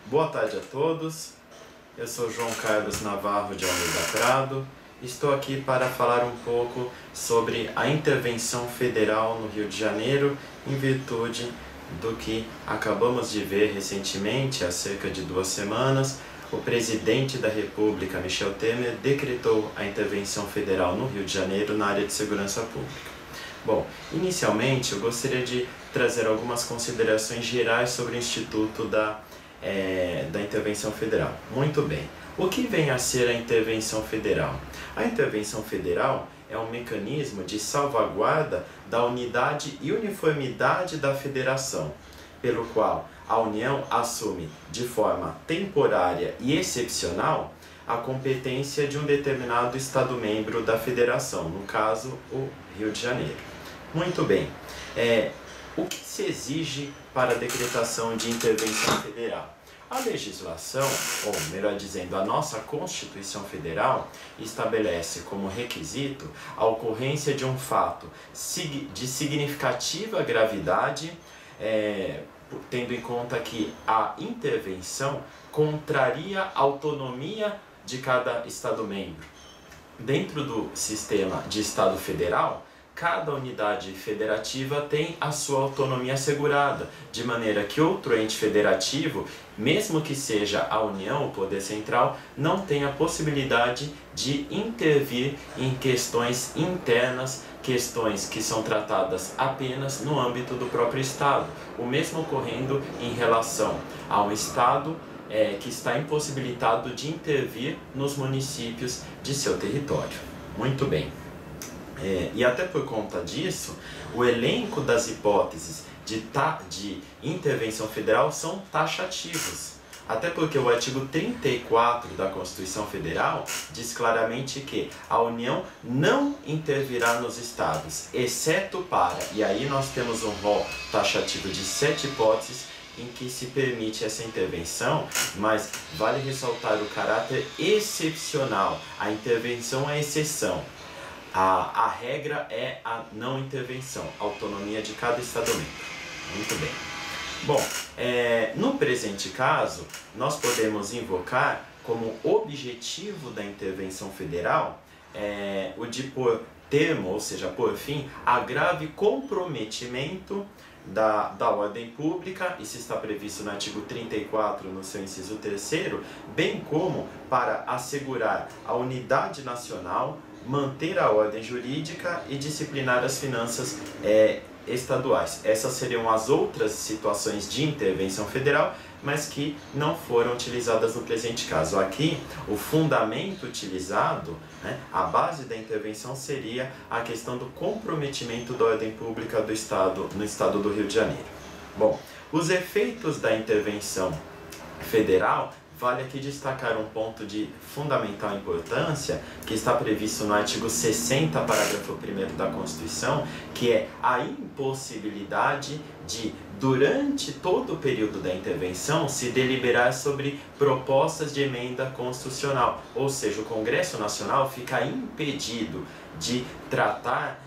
Boa tarde a todos, eu sou João Carlos Navarro de Almeida Prado. Estou aqui para falar um pouco sobre a intervenção federal no Rio de Janeiro em virtude do que acabamos de ver recentemente, há cerca de 2 semanas. O presidente da República, Michel Temer, decretou a intervenção federal no Rio de Janeiro na área de segurança pública. Bom, inicialmente eu gostaria de trazer algumas considerações gerais sobre o Instituto da Intervenção Federal. Muito bem. O que vem a ser a intervenção federal? A intervenção federal é um mecanismo de salvaguarda da unidade e uniformidade da federação, pelo qual a União assume de forma temporária e excepcional a competência de um determinado Estado-membro da federação, no caso, o Rio de Janeiro. Muito bem. O que se exige para a decretação de intervenção federal? A legislação, ou melhor dizendo, a nossa Constituição Federal, estabelece como requisito a ocorrência de um fato de significativa gravidade, tendo em conta que a intervenção contraria a autonomia de cada Estado-membro. Dentro do sistema de Estado federal, cada unidade federativa tem a sua autonomia assegurada, de maneira que outro ente federativo, mesmo que seja a União, o poder central, não tem a possibilidade de intervir em questões internas, questões que são tratadas apenas no âmbito do próprio Estado. O mesmo ocorrendo em relação a um Estado que está impossibilitado de intervir nos municípios de seu território. Muito bem. E até por conta disso, o elenco das hipóteses de intervenção federal são taxativos. Até porque o artigo 34 da Constituição Federal diz claramente que a União não intervirá nos estados, exceto para, e aí nós temos um rol taxativo de 7 hipóteses em que se permite essa intervenção, mas vale ressaltar o caráter excepcional. A intervenção é exceção. A regra é a não intervenção, autonomia de cada Estado-membro. Muito bem. Bom, no presente caso, nós podemos invocar como objetivo da intervenção federal o de pôr termo, ou seja, por fim, a grave comprometimento da ordem pública, isso está previsto no artigo 34, no seu inciso 3º, bem como para assegurar a unidade nacional, manter a ordem jurídica e disciplinar as finanças estaduais. Essas seriam as outras situações de intervenção federal, mas que não foram utilizadas no presente caso. Aqui, o fundamento utilizado, a base da intervenção seria a questão do comprometimento da ordem pública do Estado, no Estado do Rio de Janeiro. Bom, os efeitos da intervenção federal, vale aqui destacar um ponto de fundamental importância, que está previsto no artigo 60, parágrafo 1º da Constituição, que é a impossibilidade de, durante todo o período da intervenção, se deliberar sobre propostas de emenda constitucional. Ou seja, o Congresso Nacional fica impedido de tratar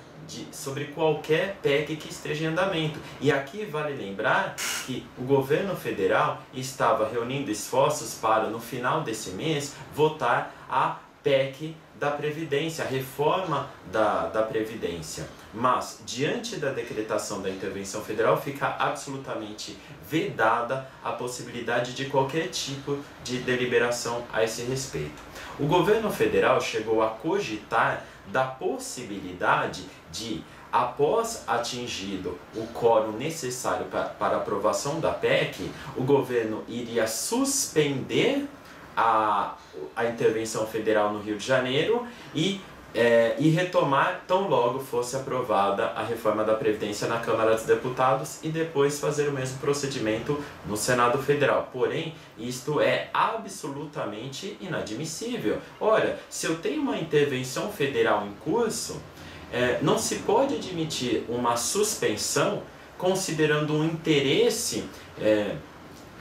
sobre qualquer PEC que esteja em andamento. E aqui vale lembrar que o governo federal estava reunindo esforços para, no final desse mês, votar a PEC da Previdência, a reforma da Previdência. Mas, diante da decretação da intervenção federal, fica absolutamente vedada a possibilidade de qualquer tipo de deliberação a esse respeito. O governo federal chegou a cogitar da possibilidade de, após atingido o quórum necessário para aprovação da PEC, o governo iria suspender a intervenção federal no Rio de Janeiro e retomar tão logo fosse aprovada a reforma da Previdência na Câmara dos Deputados e depois fazer o mesmo procedimento no Senado Federal. Porém, isto é absolutamente inadmissível. Ora, se eu tenho uma intervenção federal em curso, não se pode admitir uma suspensão considerando um interesse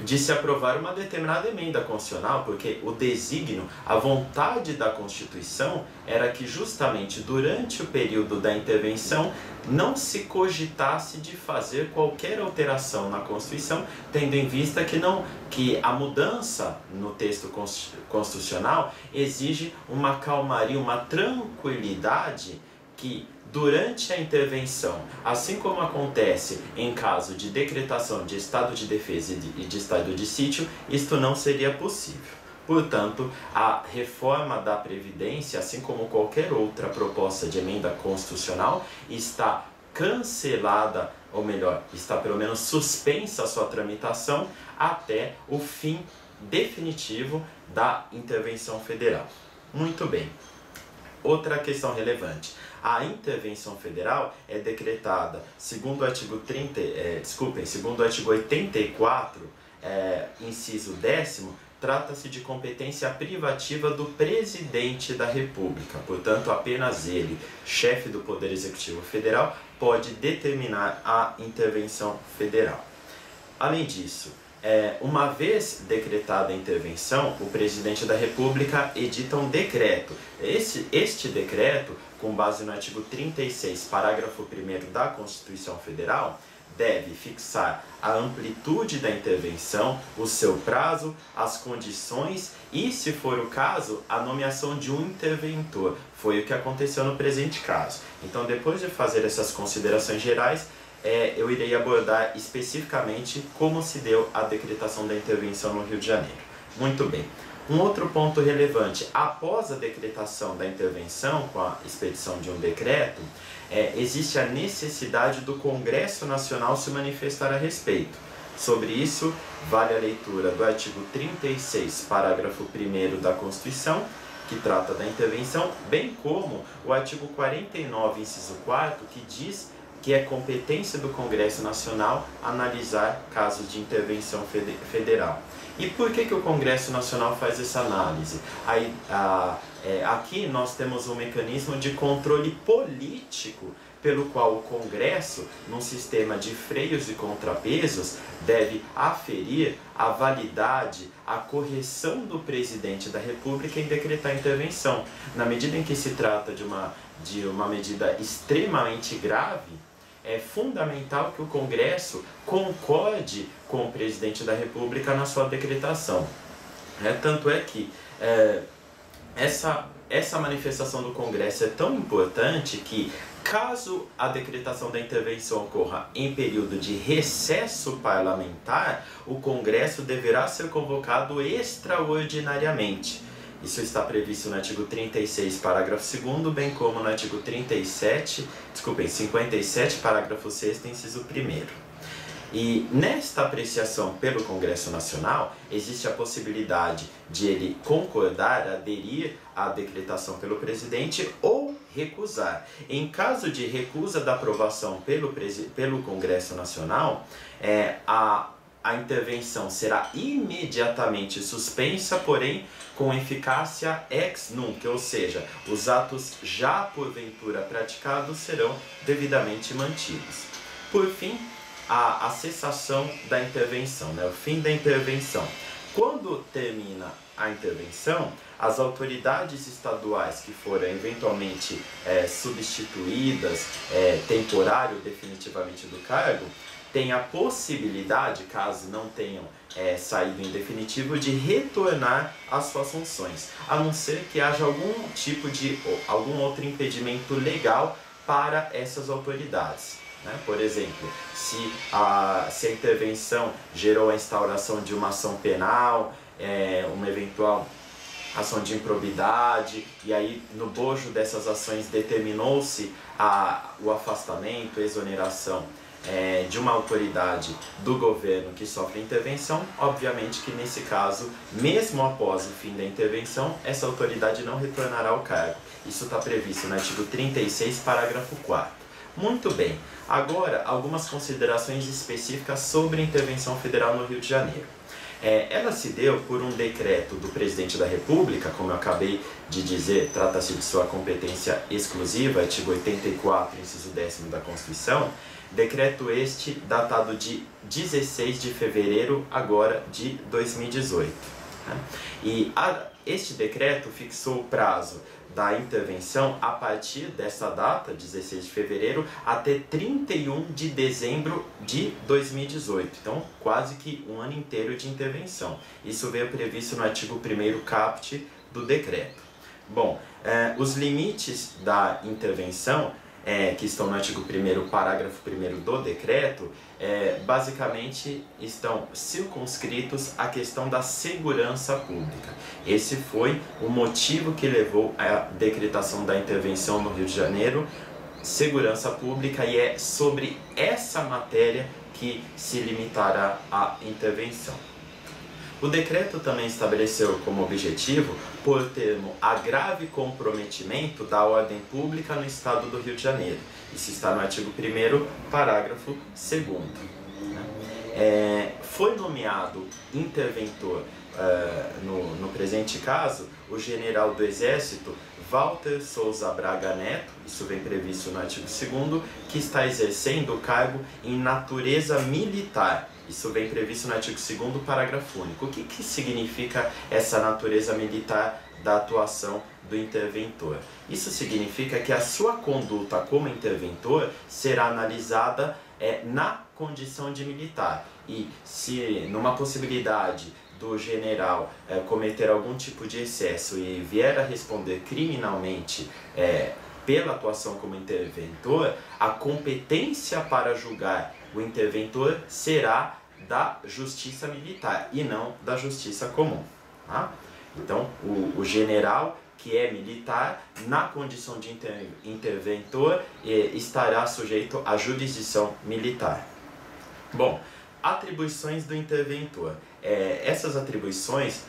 de se aprovar uma determinada emenda constitucional, porque o desígnio, a vontade da Constituição era que justamente durante o período da intervenção não se cogitasse de fazer qualquer alteração na Constituição, tendo em vista que a mudança no texto constitucional exige uma calmaria, uma tranquilidade que durante a intervenção, assim como acontece em caso de decretação de estado de defesa e de estado de sítio, isto não seria possível. Portanto, a reforma da Previdência, assim como qualquer outra proposta de emenda constitucional, está cancelada, ou melhor, está pelo menos suspensa a sua tramitação até o fim definitivo da intervenção federal. Muito bem. Outra questão relevante. A intervenção federal é decretada, segundo o artigo 84, inciso 10º, trata-se de competência privativa do presidente da República. Portanto, apenas ele, chefe do Poder Executivo Federal, pode determinar a intervenção federal. Além disso, uma vez decretada a intervenção, o presidente da República edita um decreto. Este decreto, com base no artigo 36, parágrafo 1º da Constituição Federal, deve fixar a amplitude da intervenção, o seu prazo, as condições e, se for o caso, a nomeação de um interventor. Foi o que aconteceu no presente caso. Então, depois de fazer essas considerações gerais, eu irei abordar especificamente como se deu a decretação da intervenção no Rio de Janeiro. Muito bem. Um outro ponto relevante, após a decretação da intervenção, com a expedição de um decreto, existe a necessidade do Congresso Nacional se manifestar a respeito. Sobre isso, vale a leitura do artigo 36, parágrafo 1º da Constituição, que trata da intervenção, bem como o artigo 49, inciso 4º, que diz que é competência do Congresso Nacional analisar casos de intervenção federal. E por que o Congresso Nacional faz essa análise? Aqui nós temos um mecanismo de controle político pelo qual o Congresso, num sistema de freios e contrapesos, deve aferir a validade, a correção do presidente da República em decretar intervenção. Na medida em que se trata de uma medida extremamente grave, é fundamental que o Congresso concorde com o presidente da República na sua decretação. Tanto é que essa manifestação do Congresso é tão importante que, caso a decretação da intervenção ocorra em período de recesso parlamentar, o Congresso deverá ser convocado extraordinariamente. Isso está previsto no artigo 36, parágrafo 2º, bem como no artigo 57, 57, parágrafo 6º, inciso 1º. E nesta apreciação pelo Congresso Nacional, existe a possibilidade de ele concordar, aderir à decretação pelo presidente ou recusar. Em caso de recusa da aprovação pelo Congresso Nacional, a intervenção será imediatamente suspensa, porém com eficácia ex nunc, ou seja, os atos já porventura praticados serão devidamente mantidos. Por fim, a cessação da intervenção, o fim da intervenção. Quando termina a intervenção, as autoridades estaduais que forem eventualmente substituídas, temporário definitivamente do cargo, têm a possibilidade, caso não tenham saído em definitivo, de retornar às suas funções, a não ser que haja algum outro impedimento legal para essas autoridades. Por exemplo, se a intervenção gerou a instauração de uma ação penal, uma eventual ação de improbidade, e aí no bojo dessas ações determinou-se o afastamento, a exoneração de uma autoridade do governo que sofre intervenção, obviamente que nesse caso, mesmo após o fim da intervenção, essa autoridade não retornará ao cargo. Isso está previsto no artigo 36, parágrafo 4º. Muito bem, agora algumas considerações específicas sobre a intervenção federal no Rio de Janeiro. Ela se deu por um decreto do Presidente da República, como eu acabei de dizer, trata-se de sua competência exclusiva, artigo 84, inciso 10º da Constituição, decreto este datado de 16 de fevereiro agora de 2018. Né? Este decreto fixou o prazo da intervenção a partir dessa data, 16 de fevereiro, até 31 de dezembro de 2018. Então, quase que um ano inteiro de intervenção. Isso veio previsto no artigo 1º caput do decreto. Bom, os limites da intervenção, que estão no artigo 1º, parágrafo 1º do decreto, basicamente estão circunscritos à questão da segurança pública. Esse foi o motivo que levou à decretação da intervenção no Rio de Janeiro, segurança pública, e é sobre essa matéria que se limitará a intervenção. O decreto também estabeleceu como objetivo, por termo, a grave comprometimento da ordem pública no Estado do Rio de Janeiro. Isso está no artigo 1º, parágrafo 2º. Foi nomeado interventor, no presente caso, o general do Exército Walter Souza Braga Neto, isso vem previsto no artigo 2º, que está exercendo o cargo em natureza militar. Isso vem previsto no artigo 2º, parágrafo único. O que significa essa natureza militar da atuação do interventor? Isso significa que a sua conduta como interventor será analisada na condição de militar. E se numa possibilidade do general cometer algum tipo de excesso e vier a responder criminalmente pela atuação como interventor, a competência para julgar o interventor será da justiça militar e não da justiça comum. Tá? Então, o general que é militar, na condição de interventor, estará sujeito à jurisdição militar. Bom, atribuições do interventor. Essas atribuições,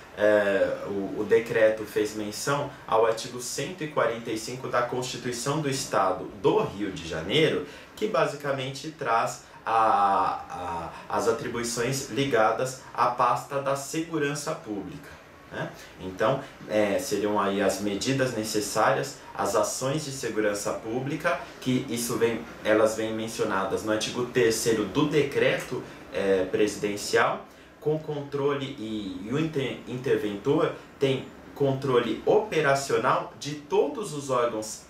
o decreto fez menção ao artigo 145 da Constituição do Estado do Rio de Janeiro, que basicamente traz as atribuições ligadas à pasta da segurança pública. Né? Então, seriam aí as medidas necessárias, as ações de segurança pública, que elas vêm mencionadas no artigo 3º do decreto presidencial, com controle, e o interventor tem controle operacional de todos os órgãos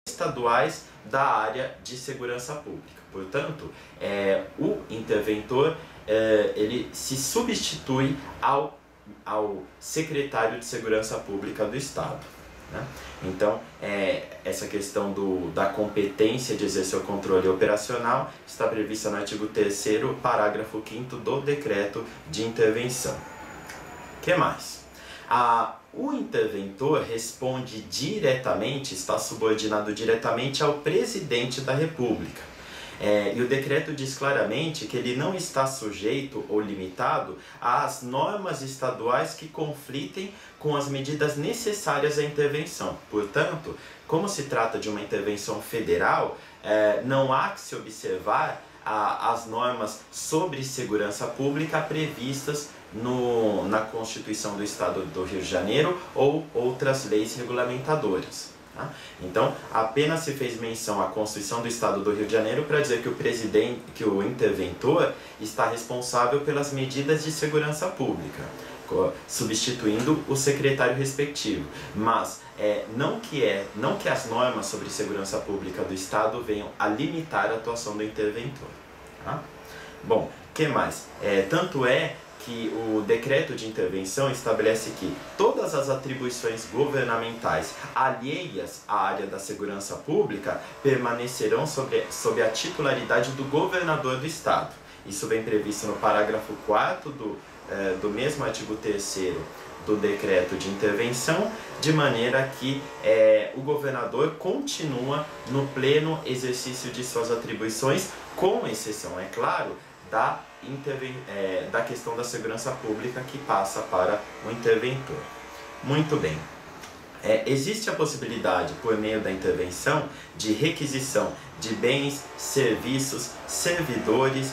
estaduais da área de segurança pública. Portanto, o interventor ele se substitui ao secretário de Segurança Pública do Estado. Né? Então, essa questão da competência de exercer o controle operacional está prevista no artigo 3º, parágrafo 5º do decreto de intervenção. O que mais? O interventor responde diretamente, está subordinado diretamente ao presidente da República. E o decreto diz claramente que ele não está sujeito ou limitado às normas estaduais que conflitem com as medidas necessárias à intervenção. Portanto, como se trata de uma intervenção federal, não há que se observar as normas sobre segurança pública previstas na Constituição do Estado do Rio de Janeiro ou outras leis regulamentadoras. Tá? Então, apenas se fez menção à Constituição do Estado do Rio de Janeiro para dizer que o interventor está responsável pelas medidas de segurança pública, substituindo o secretário respectivo. Mas não que as normas sobre segurança pública do Estado venham a limitar a atuação do interventor. Tá? Bom, o que mais? Tanto é que o decreto de intervenção estabelece que todas as atribuições governamentais alheias à área da segurança pública permanecerão sob a titularidade do governador do Estado. Isso vem previsto no parágrafo 4º do mesmo artigo 3º do decreto de intervenção, de maneira que o governador continua no pleno exercício de suas atribuições, com exceção, é claro, da questão da segurança pública, que passa para o interventor. Muito bem. Existe a possibilidade, por meio da intervenção, de requisição de bens, serviços, servidores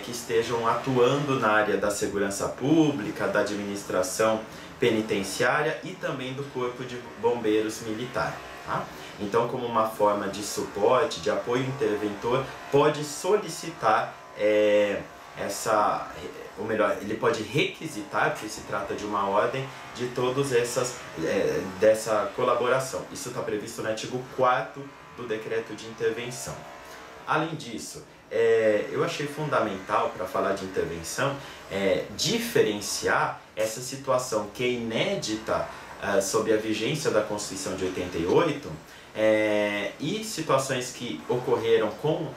que estejam atuando na área da segurança pública, da administração penitenciária e também do Corpo de Bombeiros Militar. Tá? Então, como uma forma de suporte, de apoio interventor, pode solicitar ele pode requisitar, porque se trata de uma ordem, de todas dessa colaboração. Isso está previsto no artigo 4º do decreto de intervenção. Além disso, eu achei fundamental, para falar de intervenção, diferenciar essa situação que é inédita sob a vigência da Constituição de 88 e situações que ocorreram com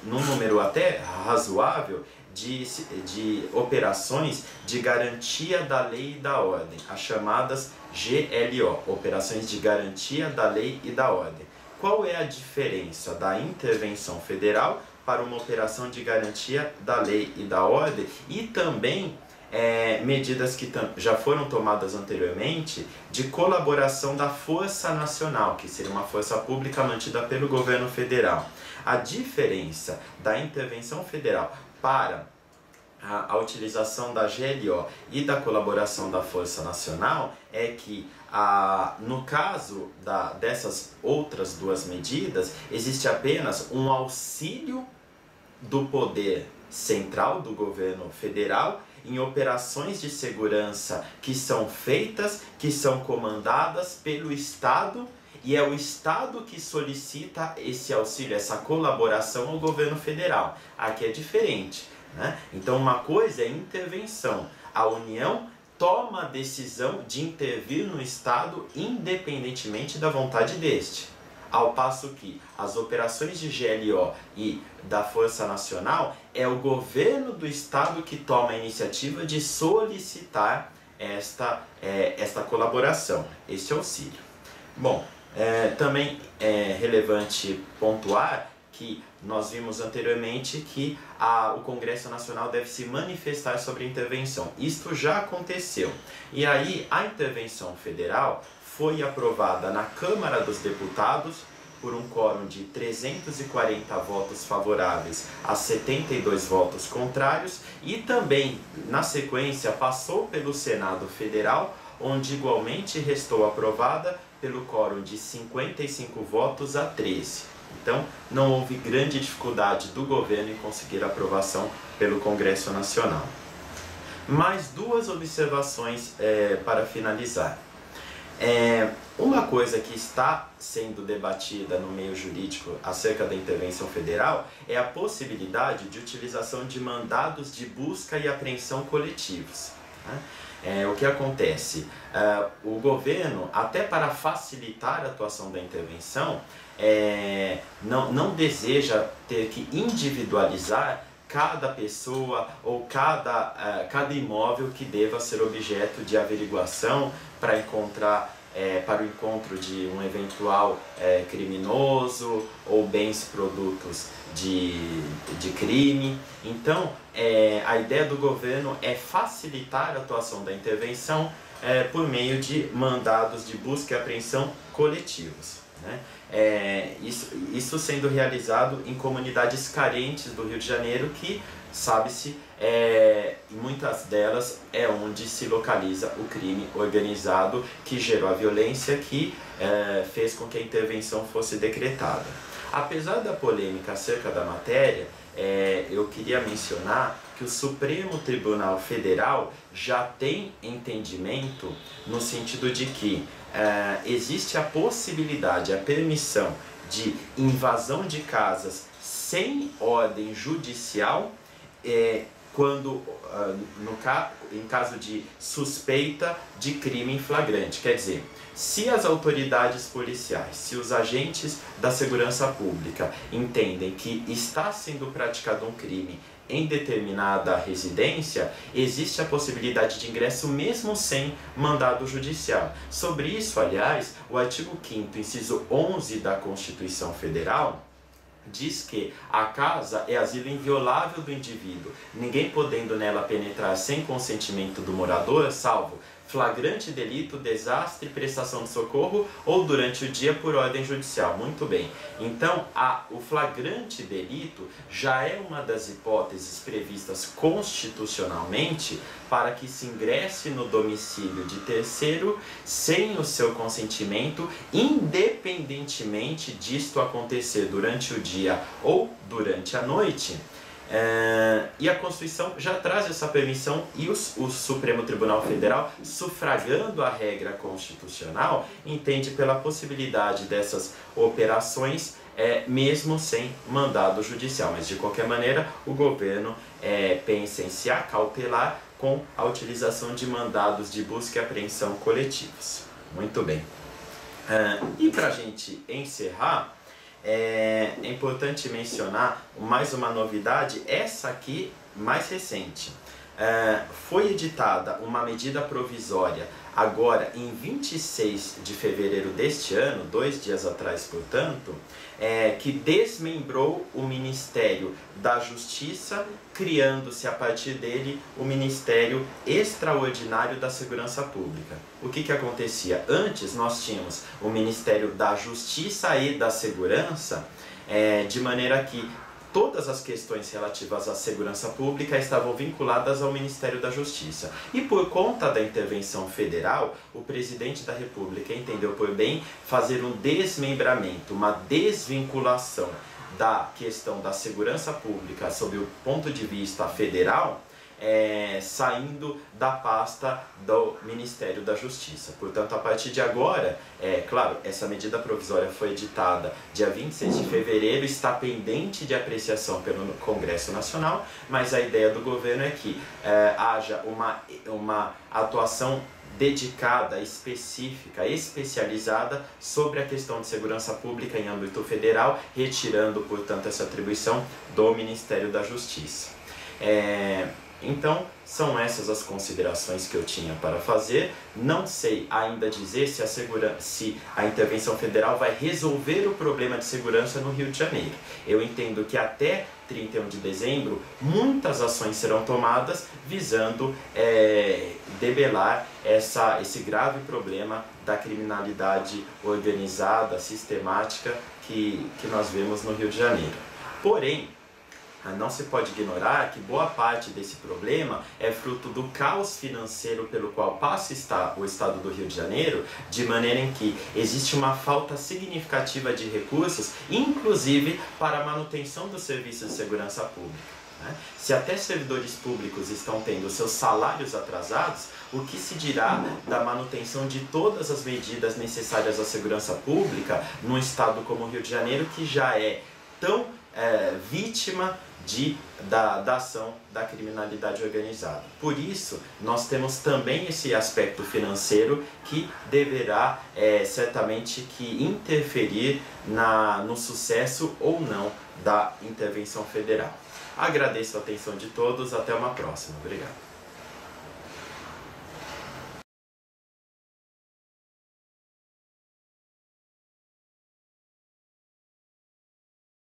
num número até razoável de operações de garantia da lei e da ordem, as chamadas GLO, operações de garantia da lei e da ordem. Qual é a diferença da intervenção federal para uma operação de garantia da lei e da ordem e também medidas que já foram tomadas anteriormente de colaboração da Força Nacional, que seria uma força pública mantida pelo governo federal. A diferença da intervenção federal para a utilização da GLO e da colaboração da Força Nacional é que, no caso dessas outras duas medidas, existe apenas um auxílio do poder central do governo federal em operações de segurança que são feitas, que são comandadas pelo Estado, e é o Estado que solicita esse auxílio, essa colaboração ao governo federal. Aqui é diferente, né? Então, uma coisa é intervenção. A União toma a decisão de intervir no Estado independentemente da vontade deste. Ao passo que as operações de GLO e da Força Nacional é o governo do Estado que toma a iniciativa de solicitar esta colaboração, este auxílio. Bom, também é relevante pontuar que nós vimos anteriormente que o Congresso Nacional deve se manifestar sobre a intervenção. Isto já aconteceu. E aí a intervenção federal foi aprovada na Câmara dos Deputados por um quórum de 340 votos favoráveis a 72 votos contrários e também, na sequência, passou pelo Senado Federal, onde igualmente restou aprovada pelo quórum de 55 votos a 13. Então, não houve grande dificuldade do governo em conseguir aprovação pelo Congresso Nacional. Mais duas observações para finalizar. Uma coisa que está sendo debatida no meio jurídico acerca da intervenção federal é a possibilidade de utilização de mandados de busca e apreensão coletivos. O que acontece? O governo, até para facilitar a atuação da intervenção, não deseja ter que individualizar cada pessoa ou cada imóvel que deva ser objeto de averiguação para o encontro de um eventual criminoso ou bens produtos de crime. Então, a ideia do governo é facilitar a atuação da intervenção por meio de mandados de busca e apreensão coletivos, né? Isso sendo realizado em comunidades carentes do Rio de Janeiro, que, sabe-se, muitas delas é onde se localiza o crime organizado que gerou a violência que fez com que a intervenção fosse decretada. Apesar da polêmica acerca da matéria, eu queria mencionar que o Supremo Tribunal Federal já tem entendimento no sentido de que existe a possibilidade, a permissão de invasão de casas sem ordem judicial em caso de suspeita de crime em flagrante. Quer dizer, se as autoridades policiais, se os agentes da segurança pública entendem que está sendo praticado um crime em determinada residência, existe a possibilidade de ingresso mesmo sem mandado judicial. Sobre isso, aliás, o artigo 5º, inciso 11 da Constituição Federal, diz que a casa é asilo inviolável do indivíduo, ninguém podendo nela penetrar sem consentimento do morador, salvo flagrante delito, desastre, prestação de socorro ou durante o dia por ordem judicial. Muito bem. Então, o flagrante delito já é uma das hipóteses previstas constitucionalmente para que se ingresse no domicílio de terceiro sem o seu consentimento, independentemente disto acontecer durante o dia ou durante a noite. E a Constituição já traz essa permissão e o Supremo Tribunal Federal, sufragando a regra constitucional, entende pela possibilidade dessas operações mesmo sem mandado judicial. Mas de qualquer maneira o governo pensa em se acautelar com a utilização de mandados de busca e apreensão coletivos. Muito bem. E para a gente encerrar, é importante mencionar mais uma novidade, essa aqui mais recente. Foi editada uma medida provisória agora em 26 de fevereiro deste ano, 2 dias atrás, portanto, que desmembrou o Ministério da Justiça, criando-se a partir dele o Ministério Extraordinário da Segurança Pública. O que acontecia? Antes nós tínhamos o Ministério da Justiça e da Segurança, de maneira que todas as questões relativas à segurança pública estavam vinculadas ao Ministério da Justiça. E por conta da intervenção federal, o presidente da República entendeu por bem fazer um desmembramento, uma desvinculação da questão da segurança pública sob o ponto de vista federal, saindo da pasta do Ministério da Justiça. Portanto, a partir de agora, claro, essa medida provisória foi editada dia 26 de fevereiro, está pendente de apreciação pelo Congresso Nacional, mas a ideia do governo é que haja uma atuação dedicada, específica, especializada sobre a questão de segurança pública em âmbito federal, retirando, portanto, essa atribuição do Ministério da Justiça. Então, são essas as considerações que eu tinha para fazer. Não sei ainda dizer se a intervenção federal vai resolver o problema de segurança no Rio de Janeiro. Eu entendo que até 31 de dezembro, muitas ações serão tomadas visando debelar esse grave problema da criminalidade organizada, sistemática que nós vemos no Rio de Janeiro. Porém, não se pode ignorar que boa parte desse problema é fruto do caos financeiro pelo qual passa o Estado do Rio de Janeiro, de maneira em que existe uma falta significativa de recursos, inclusive para a manutenção dos serviços de segurança pública. Se até servidores públicos estão tendo seus salários atrasados, o que se dirá da manutenção de todas as medidas necessárias à segurança pública num estado como o Rio de Janeiro, que já é tão vítima da ação da criminalidade organizada. Por isso, nós temos também esse aspecto financeiro que deverá certamente que interferir no sucesso ou não da intervenção federal. Agradeço a atenção de todos, até uma próxima. Obrigado.